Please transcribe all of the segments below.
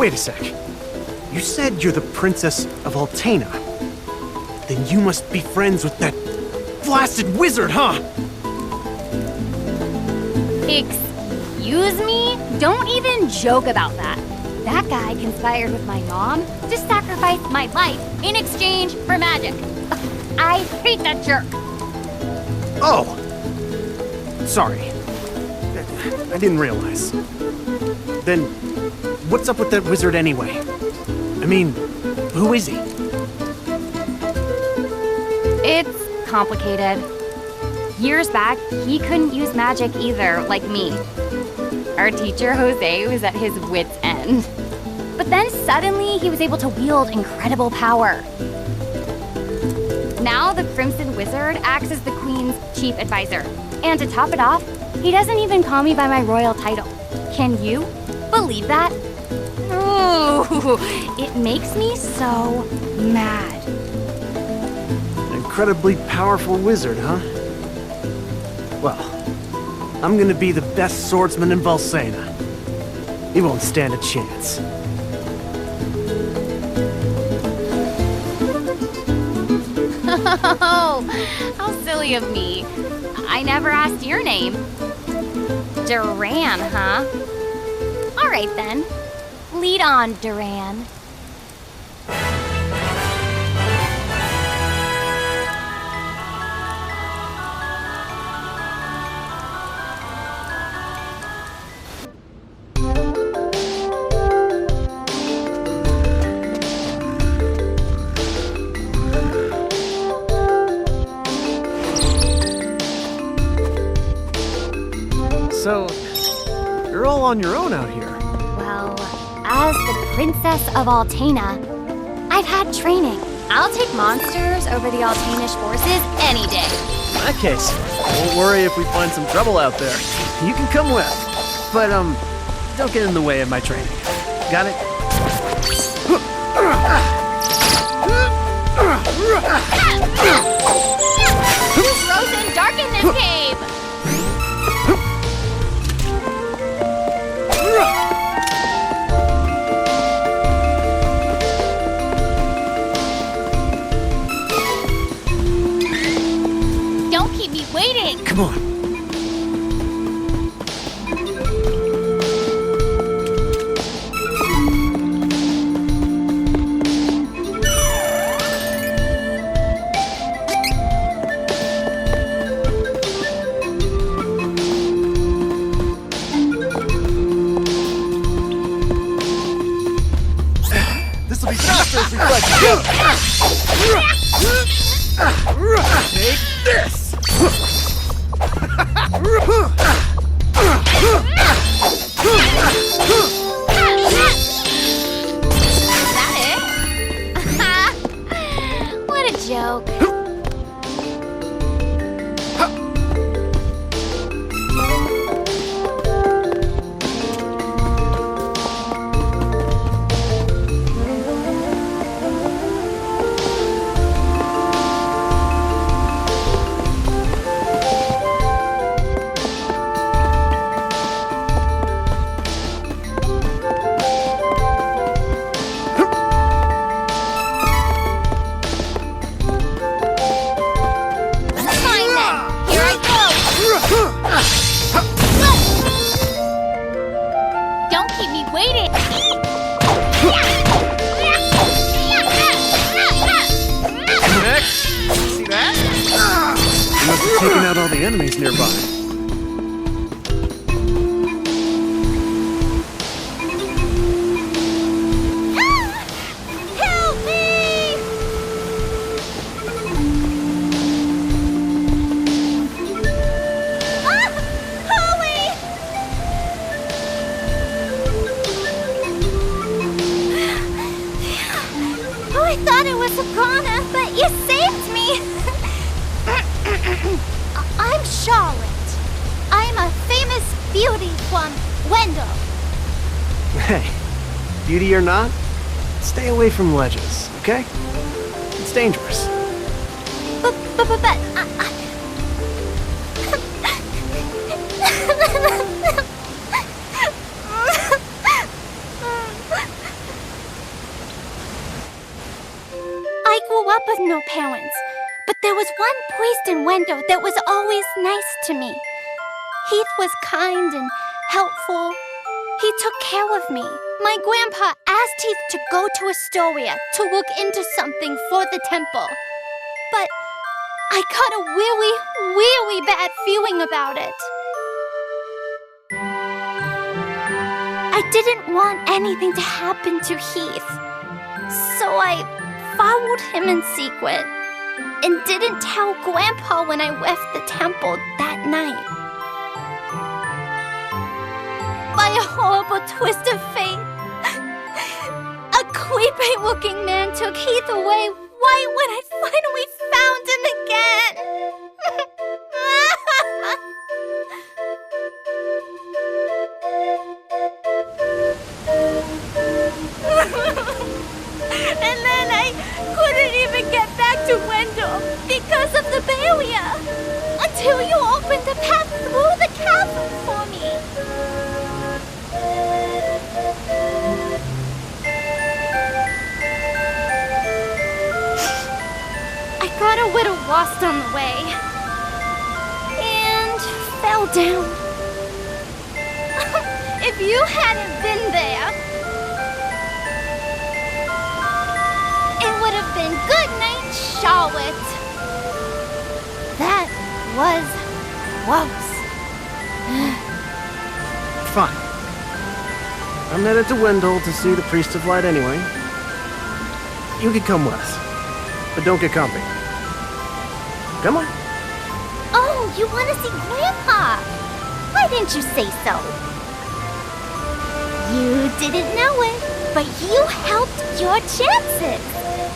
Wait a sec. You said you're the Princess of Altena. Then you must be friends with that blasted wizard, huh? Excuse me? Don't even joke about that. That guy conspired with my mom to sacrifice my life in exchange for magic. I hate that jerk. Oh! Sorry. I didn't realize. Then, what's up with that wizard anyway? I mean, who is he? It's complicated. Years back, he couldn't use magic either, like me. Our teacher, Jose, was at his wit's end. But then suddenly, he was able to wield incredible power. Now, the Crimson Wizard acts as the Queen's chief advisor. And to top it off, he doesn't even call me by my royal title. Can you believe that? Ooh, it makes me so mad. An incredibly powerful wizard, huh? Well, I'm gonna be the best swordsman in Valsena. He won't stand a chance. Oh, how silly of me. I never asked your name. Duran, huh? All right then. Lead on, Duran. So, you're all on your own out here. Well, as the Princess of Altena, I've had training. I'll take monsters over the Altenish forces any day. In that case, I won't worry if we find some trouble out there. You can come with. But, don't get in the way of my training. Got it? Who grows in dark in this cave? Don't keep me waiting. Come on. This'll be faster if we fight together. Take this! Is that it? What a joke. Don't keep me waiting. Next. See that? You must have taken out all the enemies nearby. Help me! Holy! Oh, I thought it was Sabrina, but you saved me! I'm Charlotte. I'm a famous beauty from Wendell. Hey, beauty or not, stay away from ledges, okay? It's dangerous. But There was one priest in Wendo that was always nice to me. Heath was kind and helpful. He took care of me. My grandpa asked Heath to go to Astoria to look into something for the temple. But I got a really, really bad feeling about it. I didn't want anything to happen to Heath. So I followed him in secret and didn't tell Grandpa when I left the temple that night. By a horrible twist of fate, a creepy-looking man took Heath away right when I finally found him again. And then I couldn't even get back to Wendell because of the barrier until you opened the path through the chasm for me. I got a little lost on the way and fell down. If you hadn't been there, it would have been good night, Charlotte. That was close. Fine. I'm headed to Wendell to see the Priest of Light anyway. You can come with us, but don't get comfy. Come on. Oh, you want to see Grandpa? Why didn't you say so? You didn't know it, but you helped your chances.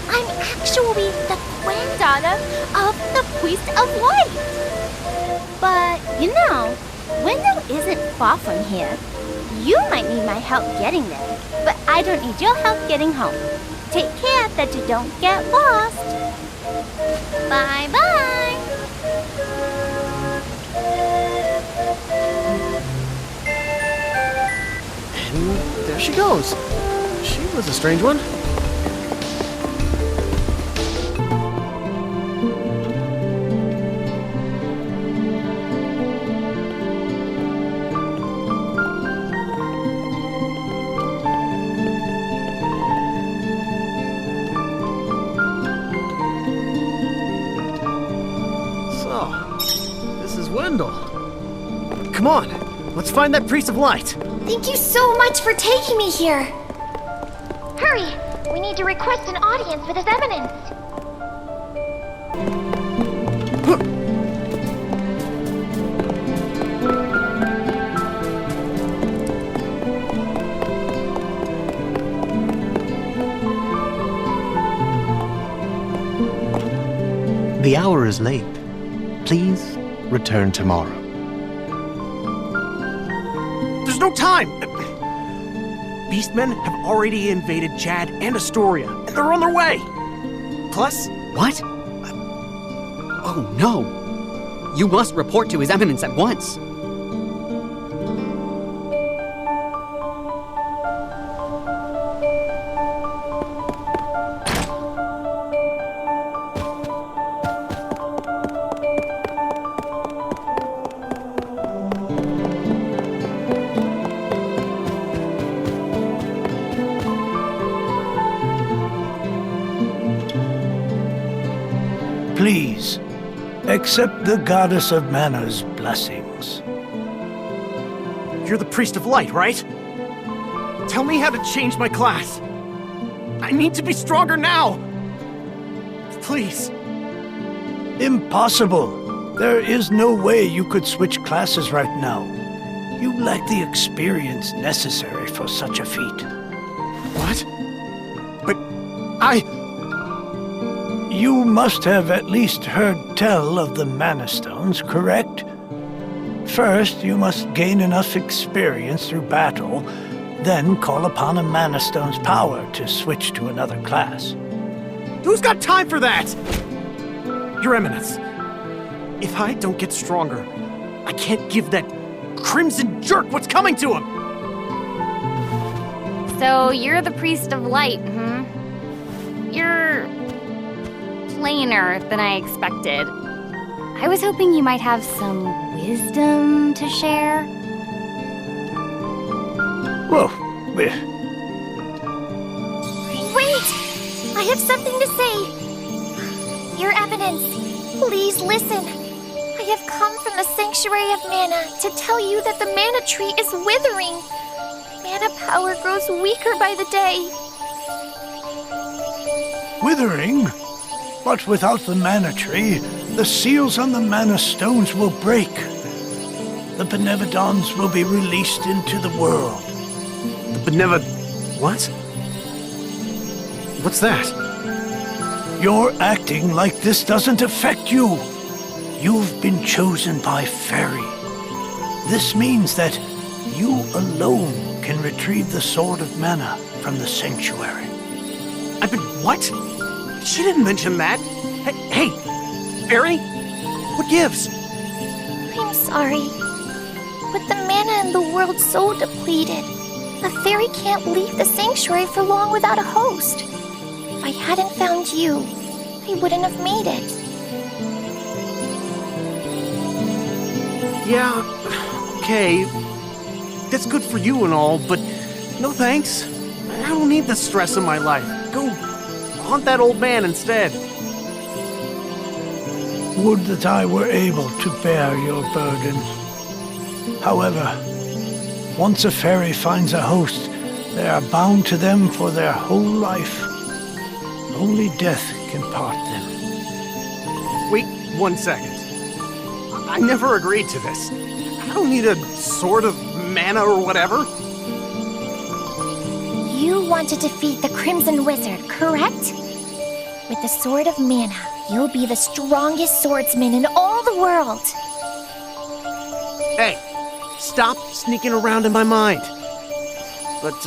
I'm actually the granddaughter of the Priest of Light. But, you know, Wendell isn't far from here. You might need my help getting there, but I don't need your help getting home. Take care that you don't get lost. Bye-bye. And there she goes. She was a strange one. Come on, let's find that Priest of Light. Thank you so much for taking me here. Hurry, we need to request an audience with His Eminence. The hour is late. Please return tomorrow. There's no time! Beastmen have already invaded Chad and Astoria, and they're on their way! Plus... What? Oh no! You must report to His Eminence at once! Please, accept the Goddess of Mana's blessings. You're the Priest of Light, right? Tell me how to change my class. I need to be stronger now. Please. Impossible. There is no way you could switch classes right now. You lack the experience necessary for such a feat. What? But You must have at least heard tell of the Mana Stones, correct? First, you must gain enough experience through battle, then call upon a Mana Stone's power to switch to another class. Who's got time for that? Your Eminence, if I don't get stronger, I can't give that crimson jerk what's coming to him! So you're the Priest of Light, You're plainer than I expected. I was hoping you might have some wisdom to share. Whoa, Wait! I have something to say. Your Eminence, please listen. I have come from the Sanctuary of Mana to tell you that the mana tree is withering. Mana power grows weaker by the day. withering? But without the mana tree, the seals on the mana stones will break. The Benevodons will be released into the world. The what? What's that? You're acting like this doesn't affect you. You've been chosen by Fairy. This means that you alone can retrieve the Sword of Mana from the Sanctuary. I've been what? She didn't mention that. Hey, Fairy? What gives? I'm sorry. With the mana in the world so depleted, a fairy can't leave the sanctuary for long without a host. If I hadn't found you, I wouldn't have made it. Yeah, okay. That's good for you and all, but no thanks. I don't need the stress in my life. Go haunt that old man instead. Would that I were able to bear your burden. However, once a fairy finds a host, they are bound to them for their whole life. Only death can part them. Wait 1 second. I never agreed to this. I don't need a sword of mana or whatever. You want to defeat the Crimson Wizard, correct? With the Sword of Mana, you'll be the strongest swordsman in all the world. Hey, stop sneaking around in my mind. But,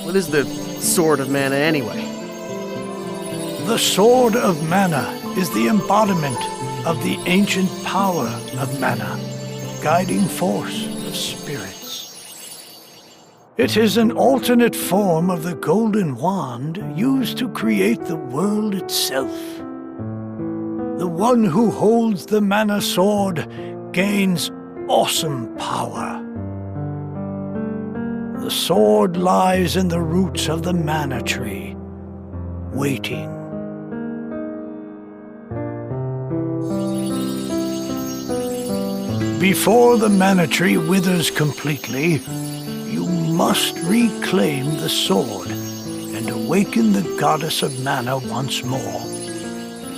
what is the Sword of Mana anyway? The Sword of Mana is the embodiment of the ancient power of Mana, guiding force of spirits. It is an alternate form of the Golden Wand used to create the world itself. The one who holds the Mana Sword gains awesome power. The sword lies in the roots of the Mana Tree, waiting. Before the Mana Tree withers completely, you must reclaim the sword and awaken the Goddess of Mana once more.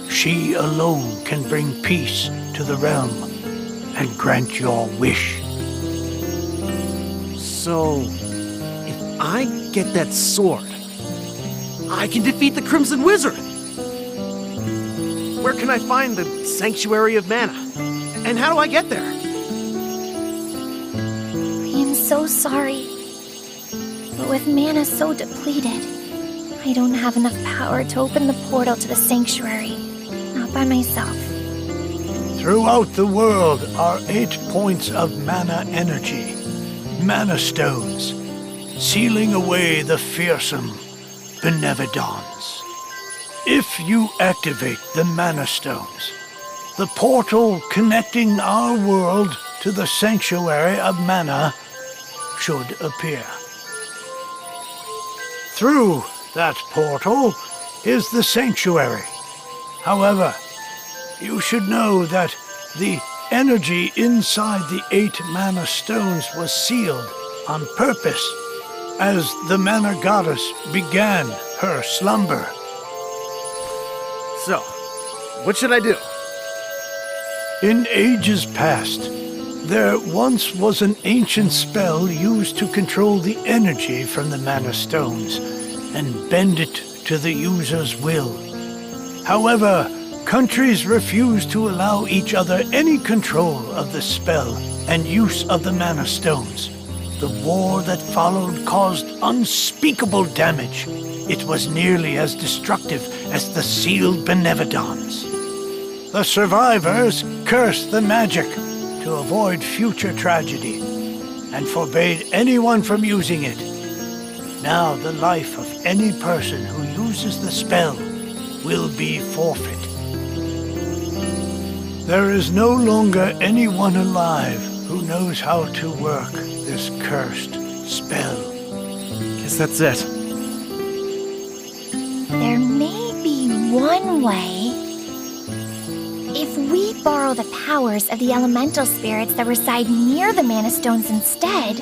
She alone can bring peace to the realm and grant your wish. So, if I get that sword, I can defeat the Crimson Wizard! Where can I find the Sanctuary of Mana? And how do I get there? I am so sorry. But with mana so depleted, I don't have enough power to open the portal to the sanctuary. Not by myself. Throughout the world are 8 points of mana energy, mana stones, sealing away the fearsome Benevodons. If you activate the mana stones, the portal connecting our world to the Sanctuary of Mana should appear. Through that portal is the Sanctuary. However, you should know that the energy inside the 8 mana stones was sealed on purpose as the Mana Goddess began her slumber. So, what should I do? In ages past, there once was an ancient spell used to control the energy from the Mana Stones and bend it to the user's will. However, countries refused to allow each other any control of the spell and use of the Mana Stones. The war that followed caused unspeakable damage. It was nearly as destructive as the sealed Benevodons. The survivors cursed the magic to avoid future tragedy and forbade anyone from using it. Now the life of any person who uses the spell will be forfeit. There is no longer anyone alive who knows how to work this cursed spell. Guess that's it. There may be one way. If we borrow the powers of the elemental spirits that reside near the Mana Stones instead,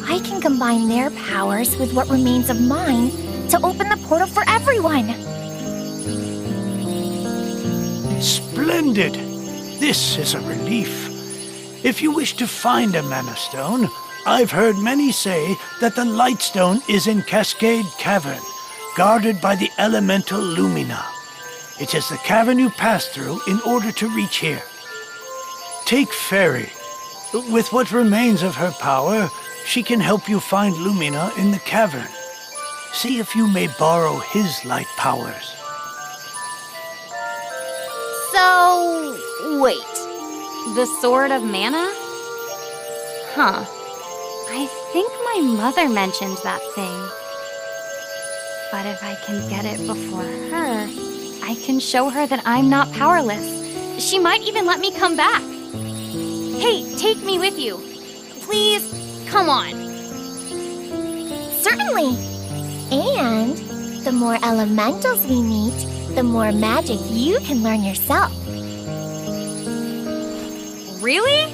I can combine their powers with what remains of mine to open the portal for everyone. Splendid! This is a relief. If you wish to find a Mana Stone, I've heard many say that the Lightstone is in Cascade Cavern, guarded by the elemental Lumina. It is the cavern you pass through in order to reach here. Take Fairy. With what remains of her power, she can help you find Lumina in the cavern. See if you may borrow his light powers. So, wait. The Sword of Mana? Huh. I think my mother mentioned that thing. But if I can get it before her, I can show her that I'm not powerless. She might even let me come back. Hey, take me with you. Please, come on. Certainly. And the more elementals we meet, the more magic you can learn yourself. Really?